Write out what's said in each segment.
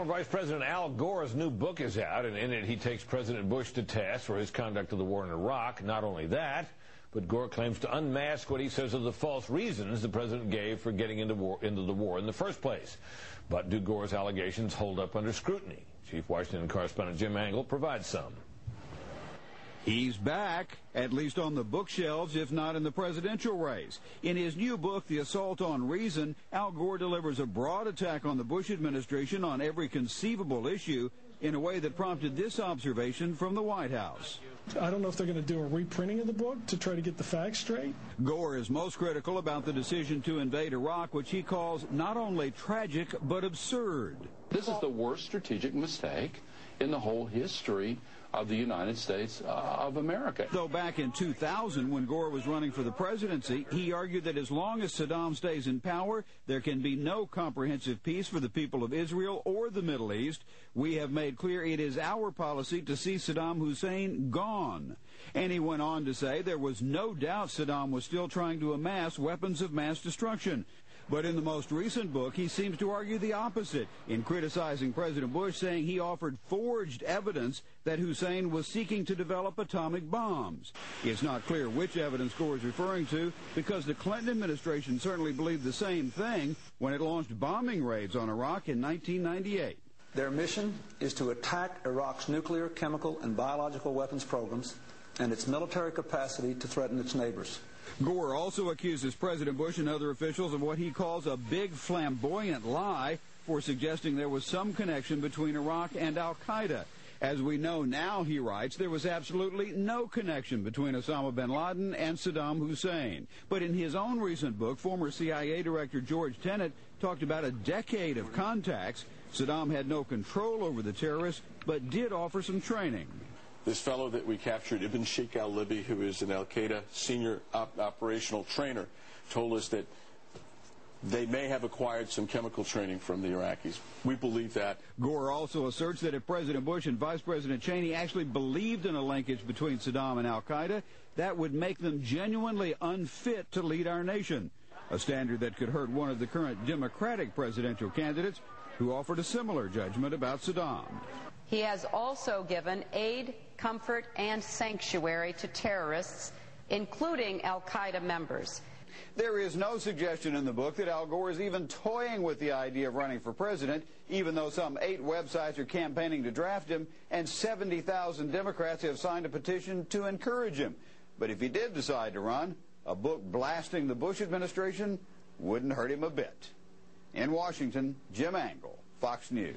Vice President Al Gore's new book is out, and in it he takes President Bush to task for his conduct of the war in Iraq. Not only that, but Gore claims to unmask what he says are the false reasons the president gave for getting into the war in the first place. But do Gore's allegations hold up under scrutiny? Chief Washington correspondent Jim Angle provides some. He's back, at least on the bookshelves, if not in the presidential race. In his new book, The Assault on Reason, Al Gore delivers a broad attack on the Bush administration on every conceivable issue in a way that prompted this observation from the White House. I don't know if they're going to do a reprinting of the book to try to get the facts straight. Gore is most critical about the decision to invade Iraq, which he calls not only tragic but absurd. This is the worst strategic mistake in the whole history of the United States of America. Though back in 2000, when Gore was running for the presidency, he argued that as long as Saddam stays in power, there can be no comprehensive peace for the people of Israel or the Middle East. We have made clear it is our policy to see Saddam Hussein gone. And he went on to say there was no doubt Saddam was still trying to amass weapons of mass destruction. But in the most recent book, he seems to argue the opposite, in criticizing President Bush, saying he offered forged evidence that Hussein was seeking to develop atomic bombs. It's not clear which evidence Gore is referring to, because the Clinton administration certainly believed the same thing when it launched bombing raids on Iraq in 1998. Their mission is to attack Iraq's nuclear, chemical, and biological weapons programs and its military capacity to threaten its neighbors. Gore also accuses President Bush and other officials of what he calls a big flamboyant lie for suggesting there was some connection between Iraq and al-Qaeda. As we know now, he writes, there was absolutely no connection between Osama bin Laden and Saddam Hussein. But in his own recent book, former CIA Director George Tenet talked about a decade of contacts. Saddam had no control over the terrorists, but did offer some training. This fellow that we captured, Ibn Sheikh al-Libi, who is an al-Qaeda senior operational trainer, told us that they may have acquired some chemical training from the Iraqis. We believe that. Gore also asserts that if President Bush and Vice President Cheney actually believed in a linkage between Saddam and al-Qaeda, that would make them genuinely unfit to lead our nation, a standard that could hurt one of the current Democratic presidential candidates who offered a similar judgment about Saddam. He has also given aid, comfort, and sanctuary to terrorists, including al-Qaeda members. There is no suggestion in the book that Al Gore is even toying with the idea of running for president, even though some 8 websites are campaigning to draft him, and 70,000 Democrats have signed a petition to encourage him. But if he did decide to run, a book blasting the Bush administration wouldn't hurt him a bit. In Washington, Jim Angle, Fox News.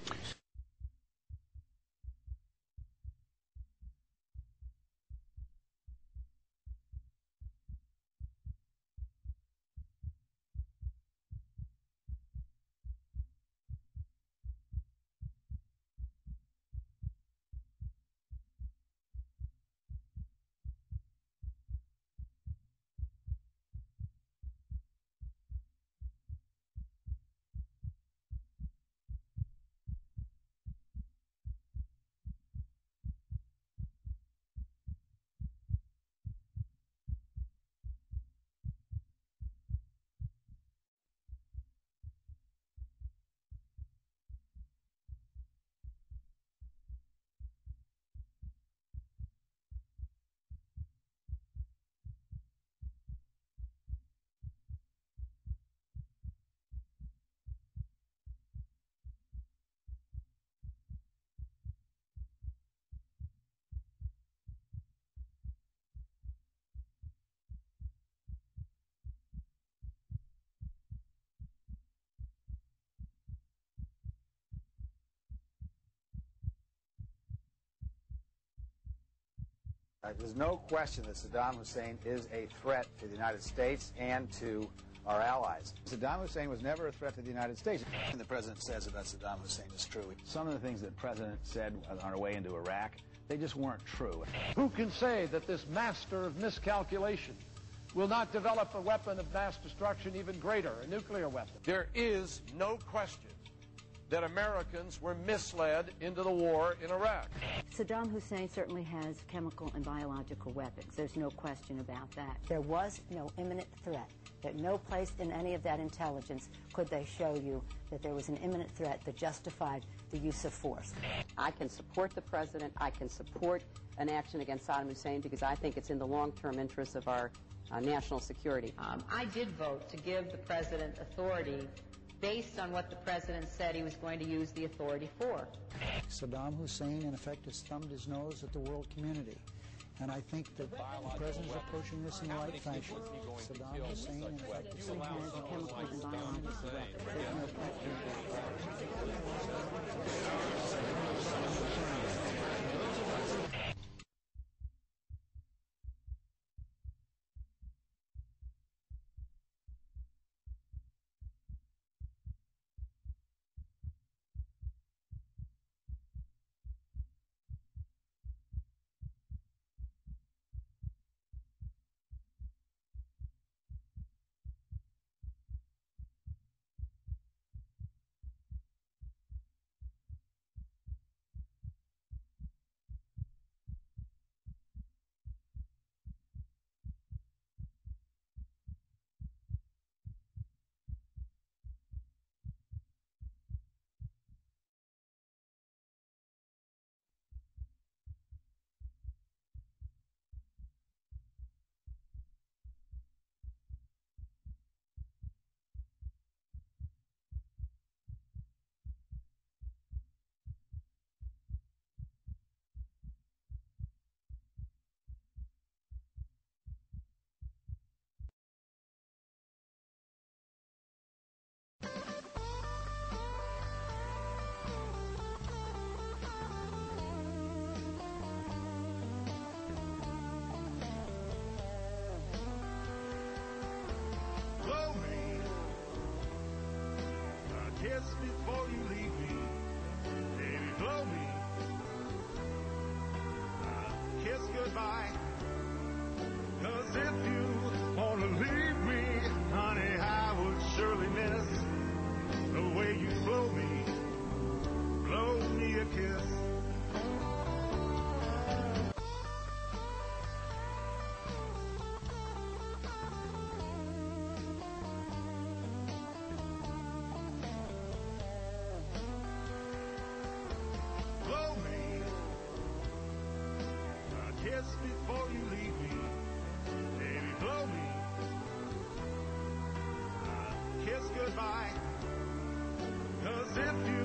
There's no question that Saddam Hussein is a threat to the United States and to our allies. Saddam Hussein was never a threat to the United States. And the president says about Saddam Hussein is true. Some of the things that the president said on our way into Iraq, they just weren't true. Who can say that this master of miscalculation will not develop a weapon of mass destruction even greater, a nuclear weapon? There is no question that Americans were misled into the war in Iraq. Saddam Hussein certainly has chemical and biological weapons. There's no question about that. There was no imminent threat. At no place in any of that intelligence could they show you that there was an imminent threat that justified the use of force. I can support the president. I can support an action against Saddam Hussein because I think it's in the long-term interests of our national security. I did vote to give the president authority based on what the president said he was going to use the authority for. Saddam Hussein, in effect, has thumbed his nose at the world community. And I think that the president is approaching this in the right fashion. Saddam Hussein, in effect, has chemical and biological weapons. Kiss before you leave me, baby, blow me. Kiss goodbye, 'cause if you wanna leave me, honey, I would surely miss the way you blow me a kiss. Kiss before you leave me, baby, blow me. Kiss goodbye, 'cause if you